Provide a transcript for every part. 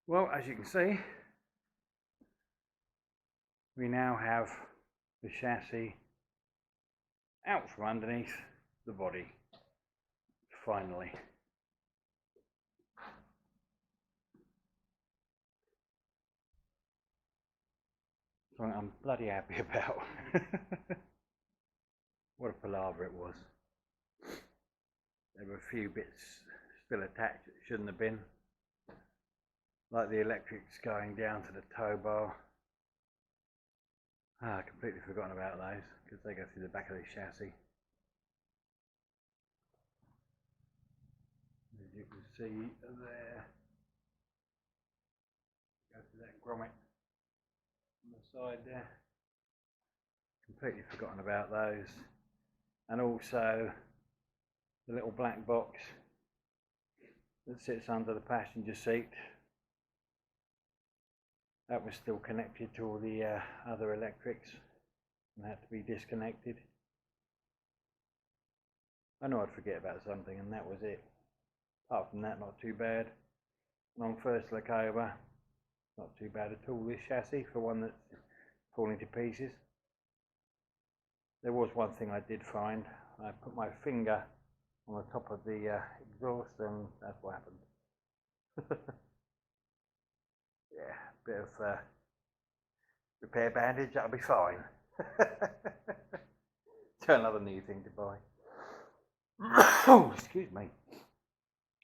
Well, as you can see, we now have the chassis out from underneath the body, finally. Something I'm bloody happy about. What a palaver it was. There were a few bits still attached that shouldn't have been, like the electrics going down to the tow bar. I completely forgotten about those because they go through the back of the chassis. As you can see there, go through that grommet on the side there. Completely forgotten about those. And also the little black box that sits under the passenger seat. That was still connected to all the other electrics and had to be disconnected. I know I'd forget about something and that was it. Apart from that, not too bad. And on first look over, not too bad at all, this chassis for one that's falling to pieces. There was one thing I did find. I put my finger on the top of the exhaust and that's what happened. Yeah, a bit of repair bandage, that'll be fine. So another new thing to buy. Oh, excuse me.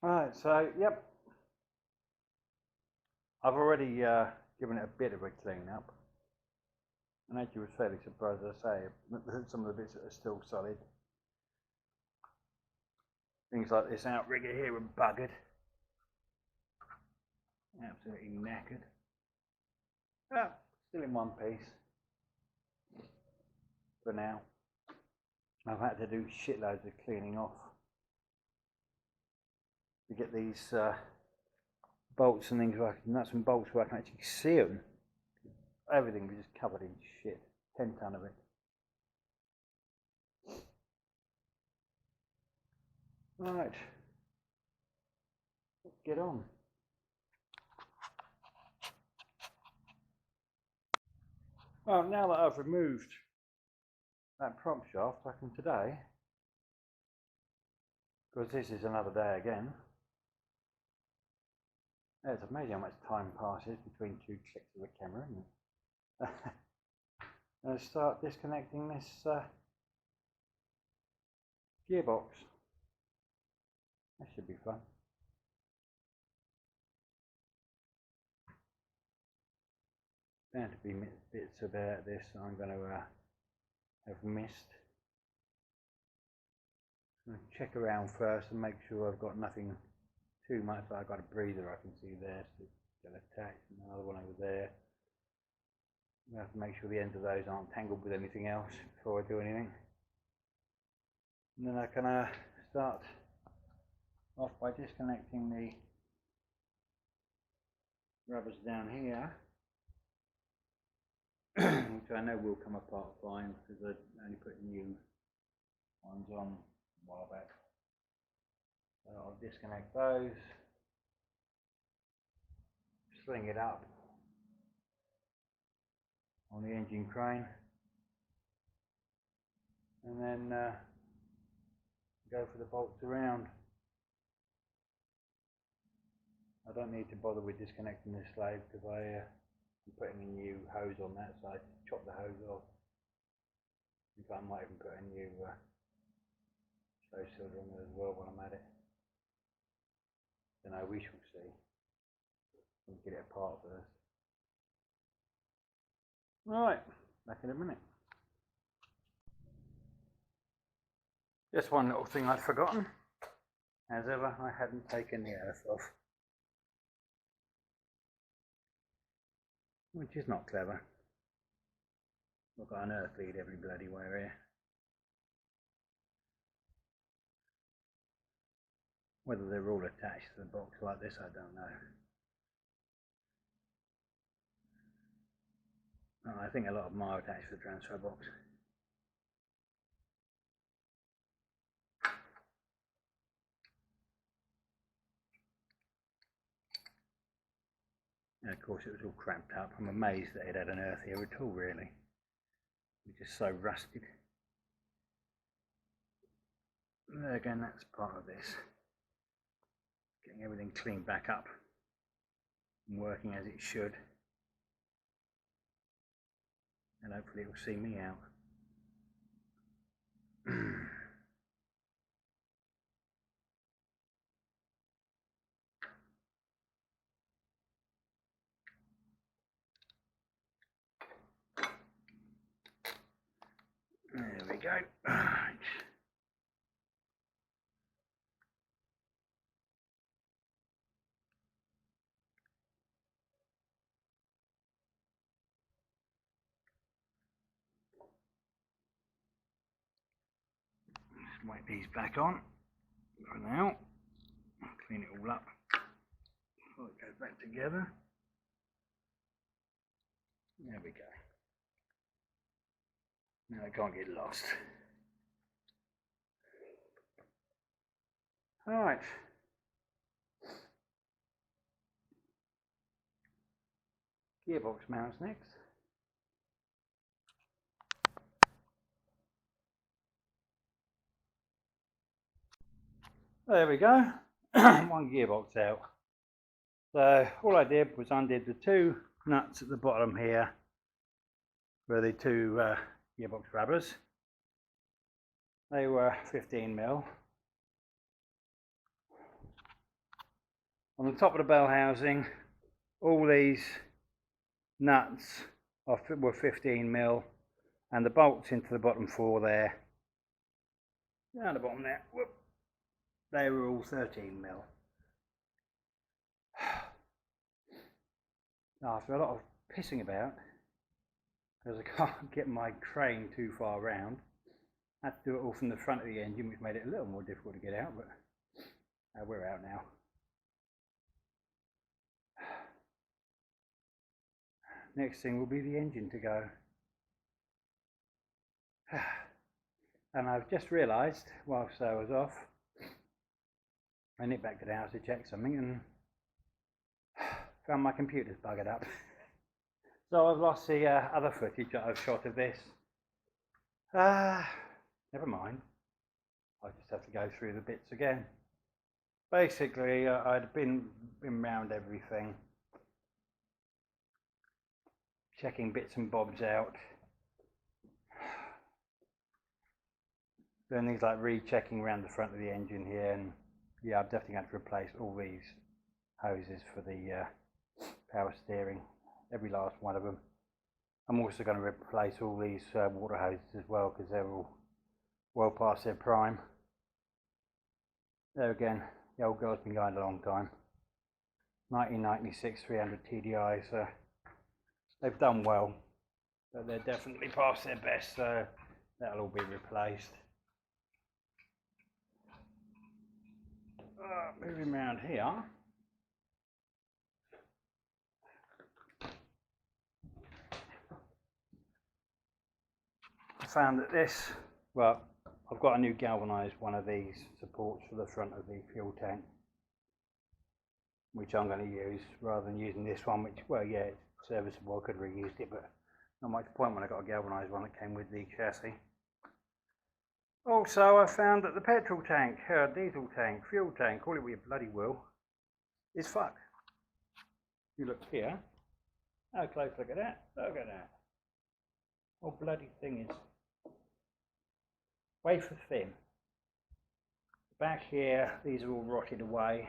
Alright, so yep, I've already given it a bit of a clean up, and actually was fairly surprised, as I say, that some of the bits that are still solid. Things like this outrigger here are buggered, absolutely knackered. Ah, still in one piece for now. I've had to do shitloads of cleaning off to get these bolts and things where nuts and bolts where I can actually see them. Everything was just covered in shit. 10 ton of it. Right. Let's get on. Well, now that I've removed that prop shaft, I can today, because this is another day again. It's amazing how much time passes between two clicks of the camera, isn't it? I'll start disconnecting this gearbox. That should be fun. Bound to be bits about this I'm going to have missed. I'm going to check around first and make sure I've got nothing too much. I've got a breather I can see there, so still attached, and another one over there. I have to make sure the ends of those aren't tangled with anything else before I do anything. And then I can start off by disconnecting the rubbers down here, which I know will come apart fine because I only put new ones on a while back. So I'll disconnect those, sling it up on the engine crane, and then go for the bolts around. I don't need to bother with disconnecting this slave because I'm putting a new hose on that, so I chop the hose off. In fact, I might even put a new slow cylinder on there as well while I'm at it. Then we shall see. We'll get it apart first. Right, back in a minute. Just one little thing I'd forgotten. As ever, I hadn't taken the earth off, which is not clever. I've got an earth lead every bloody way here. Whether they're all attached to the box like this, I don't know. I think a lot of them are attached to the transfer box. And of course it was all cramped up. I'm amazed that it had an earth here at all, really. It was just so rusted. There again, that's part of this. Getting everything cleaned back up and working as it should. And hopefully it'll see me out. There we go. Right. Just wipe these back on for now. Clean it all up before it goes back together. There we go. Now I can't get lost. Alright. Gearbox mounts next. There we go. One gearbox out. So all I did was undid the two nuts at the bottom here for the two gearbox rubbers. They were 15mm. On the top of the bell housing, all these nuts were 15mm, and the bolts into the bottom four there, down the bottom there, whoop, they were all 13mm. After a lot of pissing about, because I can't get my crane too far round, I had to do it all from the front of the engine, which made it a little more difficult to get out, but we're out now. Next thing will be the engine to go. And I've just realised, whilst I was off, I nipped back to the house to check something and found my computer's buggered up. So I've lost the other footage that I've shot of this. Never mind. I just have to go through the bits again. Basically, I'd been round everything, checking bits and bobs out, doing things like rechecking around the front of the engine here, and yeah, I've definitely had to replace all these hoses for the power steering, every last one of them. I'm also going to replace all these water hoses as well, because they're all well past their prime. There again, the old girl's been going a long time. 1996 300 TDI, so they've done well, but they're definitely past their best, so that'll all be replaced. Moving around here, I found that this, well, I've got a new galvanised one of these supports for the front of the fuel tank, which I'm going to use rather than using this one, which, well, yeah, it's serviceable. I could have reused it, but not much point when I got a galvanised one that came with the chassis. Also, I found that the petrol tank, diesel tank, fuel tank, call it what you bloody will, is fucked. You look here, how close, look at that, look at that. Oh, bloody thing is wafer thin. Back here, these are all rotted away.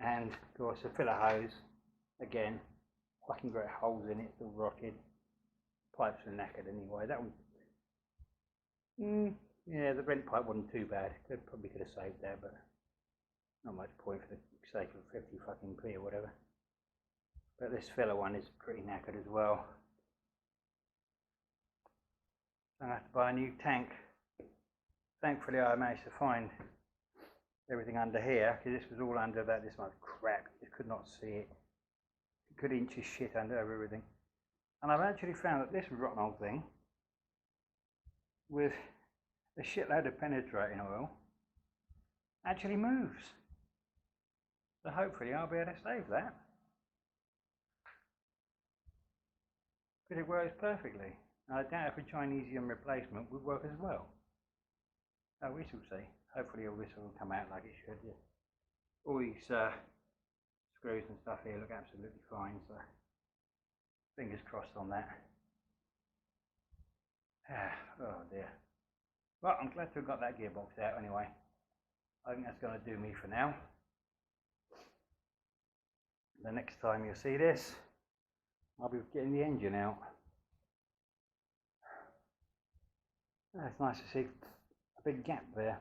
And of course the filler hose, again, fucking great holes in it, it's all rotted. Pipes are knackered anyway. That one, yeah, the vent pipe wasn't too bad. Probably could have saved that, but not much point for the sake of 50 fucking p or whatever. But this filler one is pretty knackered as well. I have to buy a new tank. Thankfully I managed to find everything under here, because this was all under that, this much crap, you could not see it. You could inch his shit under everything. And I've actually found that this rotten old thing, with a shitload of penetrating oil, actually moves. So hopefully I'll be able to save that. But it works perfectly. I doubt if a Chinesium replacement would work as well. So we shall see. Hopefully all this will come out like it should. Yeah. All these screws and stuff here look absolutely fine, so fingers crossed on that. Oh dear. Well, I'm glad to have got that gearbox out anyway. I think that's going to do me for now. The next time you see this, I'll be getting the engine out. It's nice to see a big gap there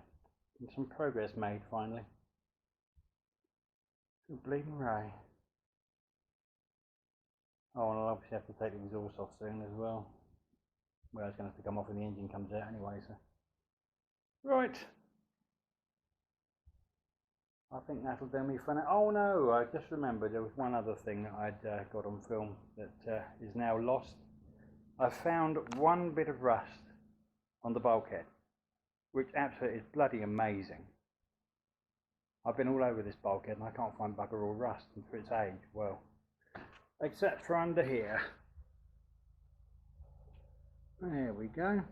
and some progress made finally. Good bleeding ray. Oh, and I'll obviously have to take the exhaust off soon as well. Well, it's going to have to come off when the engine comes out anyway, so. Right. I think that'll do me for now. Oh no, I just remembered there was one other thing that I'd got on film that is now lost. I found one bit of rust on the bulkhead, which absolutely is bloody amazing. I've been all over this bulkhead and I can't find bugger all rust, and for its age, well, except for under here. There we go.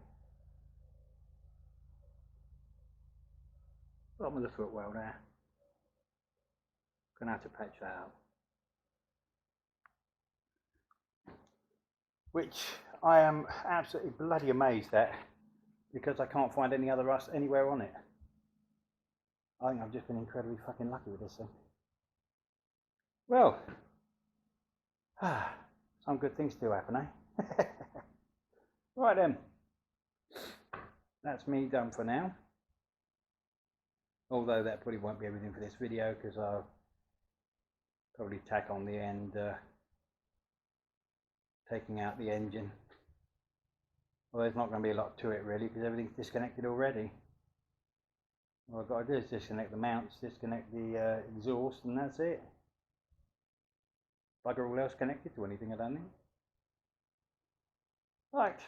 Bottom of the footwell there. Gonna have to patch that up. Which I am absolutely bloody amazed at, because I can't find any other rust anywhere on it. I think I've just been incredibly fucking lucky with this thing. Well, some good things do happen, eh? Right then, that's me done for now. Although that probably won't be everything for this video, because I'll probably tack on the end, taking out the engine. Well, there's not going to be a lot to it really, because everything's disconnected already. All I've got to do is disconnect the mounts, disconnect the exhaust, and that's it. Bugger all else connected to anything, I don't think. Right.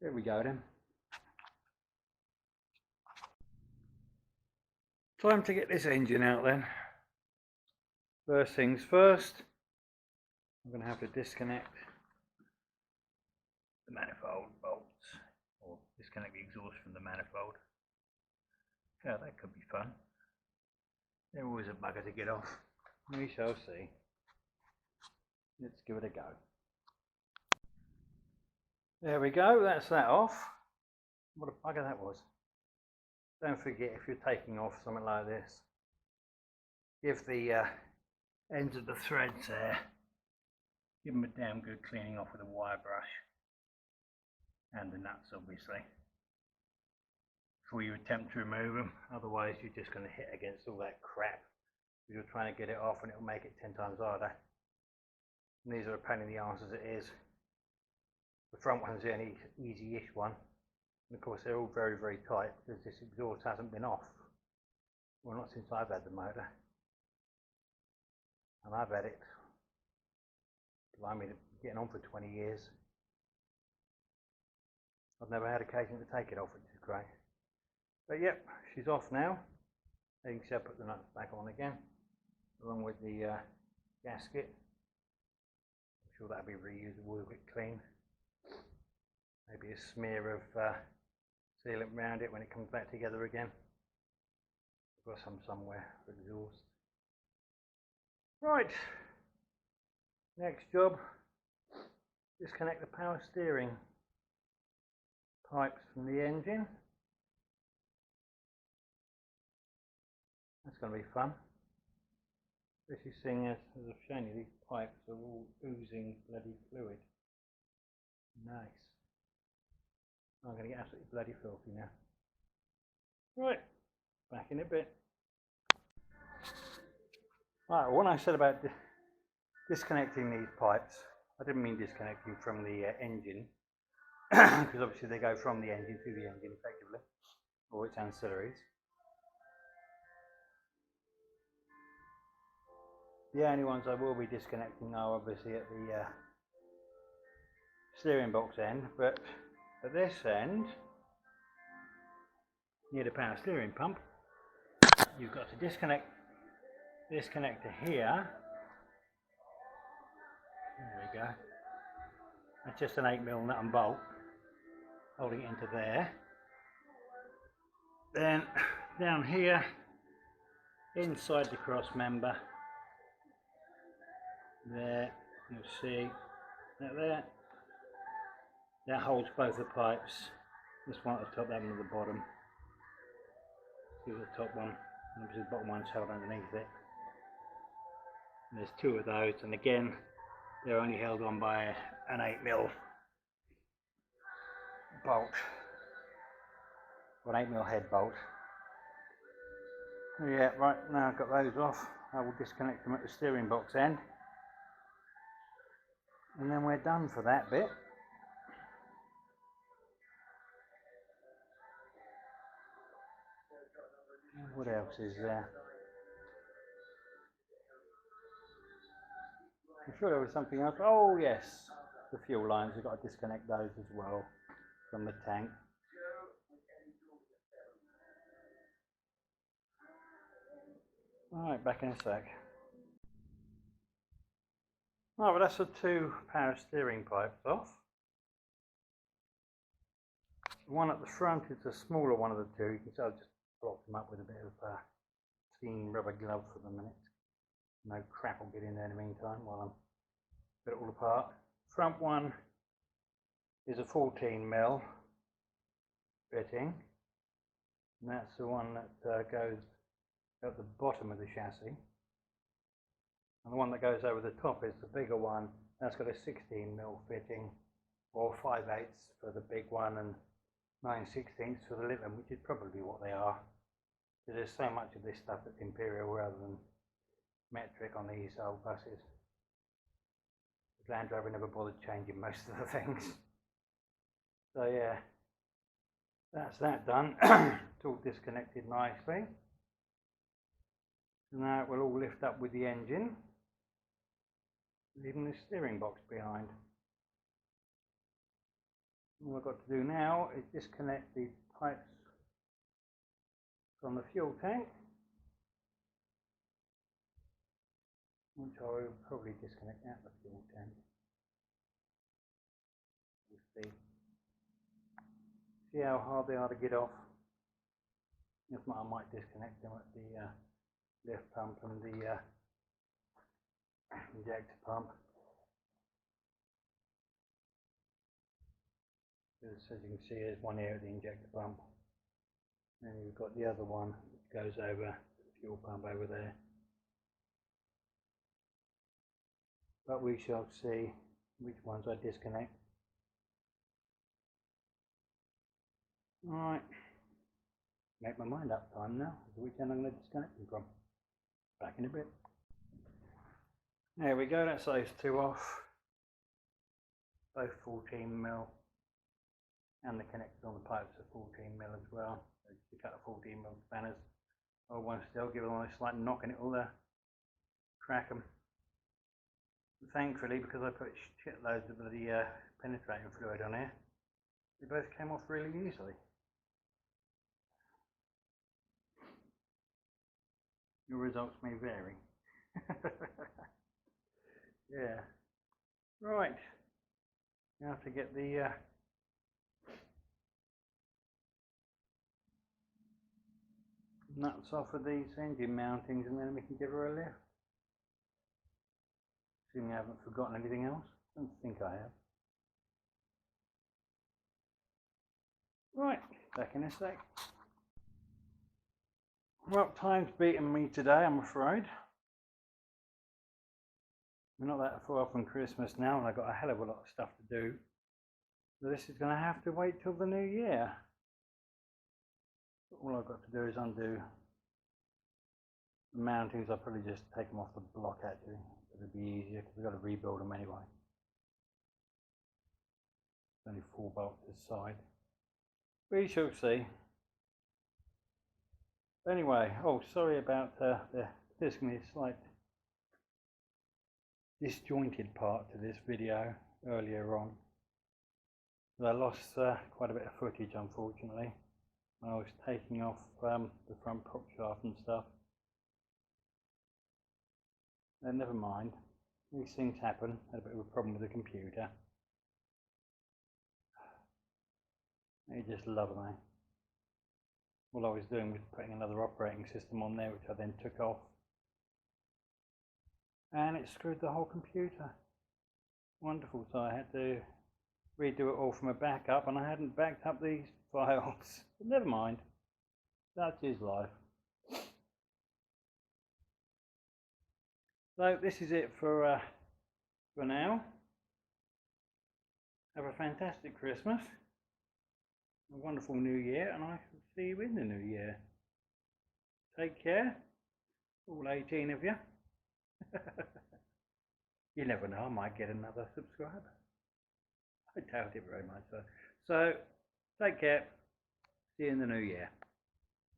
There we go then. Time to get this engine out then. First things first, I'm going to have to disconnect the manifold bolts, or disconnect the exhaust from the manifold. Yeah, that could be fun. They're always a bugger to get off. We shall see. Let's give it a go. There we go, that's that off. What a bugger that was. Don't forget, if you're taking off something like this, give the ends of the threads there, give them a damn good cleaning off with a wire brush, and the nuts obviously, before you attempt to remove them. Otherwise you're just going to hit against all that crap. You're trying to get it off and it'll make it 10 times harder. And these are a pain in the arse as it is. The front one's the only easy-ish one. And of course they're all very, very tight because this exhaust hasn't been off. Well, not since I've had the motor. And I've had it, blimey, getting on for 20 years. I've never had occasion to take it off, which is great. But yep, she's off now. You can see I put the nuts back on again, along with the gasket. I'm sure that'll be reusable, a bit clean. Maybe a smear of sealant around it when it comes back together again. I've got some somewhere for exhaust. Right, next job, disconnect the power steering pipes from the engine. That's going to be fun, especially seeing as I've shown you, these pipes are all oozing bloody fluid. Nice. I'm going to get absolutely bloody filthy now. Right, back in a bit. Right, what I said about disconnecting these pipes, I didn't mean disconnecting from the engine, because obviously they go from the engine to the engine effectively, or its ancillaries. The only ones I will be disconnecting are obviously at the steering box end, but at this end, near the power steering pump, you've got to disconnect this connector here. There we go. That's just an 8mm nut and bolt holding it into there. Then down here inside the cross member there, you'll see that there, that holds both the pipes. This one at the top, that one at the bottom. Here's the top one, and obviously the bottom one's held underneath it. And there's two of those, and again they're only held on by an 8mm bolt, or an 8mm head bolt. Yeah, right, now I've got those off, I will disconnect them at the steering box end, and then we're done for that bit. What else is there? I'm sure there was something else. Oh yes, the fuel lines, we've got to disconnect those as well from the tank. Alright, back in a sec. Oh, well, that's the two power steering pipes off. The one at the front is the smaller one of the two. You can see I've just blocked them up with a bit of clean rubber glove for the minute. No crap will get in there in the meantime while I'm put it all apart. Front one is a 14mm fitting, and that's the one that goes at the bottom of the chassis. And the one that goes over the top is the bigger one. That's got a 16mm fitting, or 5/8 for the big one and 9/16 for the little one, which is probably what they are. Because there's so much of this stuff that's imperial rather than metric on these old buses. The Land Rover never bothered changing most of the things. So yeah, that's that done. It's all disconnected nicely. So now it will all lift up with the engine, leaving the steering box behind. All I've got to do now is disconnect the pipes from the fuel tank, which I will probably disconnect out the fuel tank. We'll see how hard they are to get off. If not, I might disconnect them at the lift pump and the injector pump. As you can see, there's one here at the injector pump, and you've got the other one which goes over the fuel pump over there. But we shall see which ones I disconnect. Alright, make my mind up time now as to which end I'm going to disconnect them from. Back in a bit. There we go, that's those two off. Both 14mm, and the connectors on the pipes are 14mm as well. So you cut the 14mm spanners. Old one still, give them a slight knock and it will crack them. Thankfully, because I put shitloads of bloody penetrating fluid on here, they both came off really easily. Your results may vary. Yeah. Right. Now have to get the nuts off of these engine mountings, and then we can give her a lift. Assuming I haven't forgotten anything else. I don't think I have. Right, back in a sec. Well, time's beating me today, I'm afraid. We're not that far from Christmas now, and I've got a hell of a lot of stuff to do. So this is going to have to wait till the new year. All I've got to do is undo the mountings. I'll probably just take them off the block actually. It'll be easier because we've got to rebuild them anyway. There's only 4 bolts this side. We shall see. Anyway, oh, sorry about there's going to be a slight disjointed part to this video earlier on. I lost quite a bit of footage, unfortunately. I was taking off the front prop shaft and stuff. And never mind, these things happen. Had a bit of a problem with the computer. They just love me. All I was doing was putting another operating system on there, which I then took off, and it screwed the whole computer. Wonderful. So I had to redo it all from a backup, and I hadn't backed up these files. But never mind, that is life. So this is it for now. Have a fantastic Christmas, a wonderful New Year, and I shall see you in the New Year. Take care, all 18 of you. You never know, I might get another subscriber. I doubt it very much. So take care. See you in the New Year.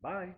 Bye.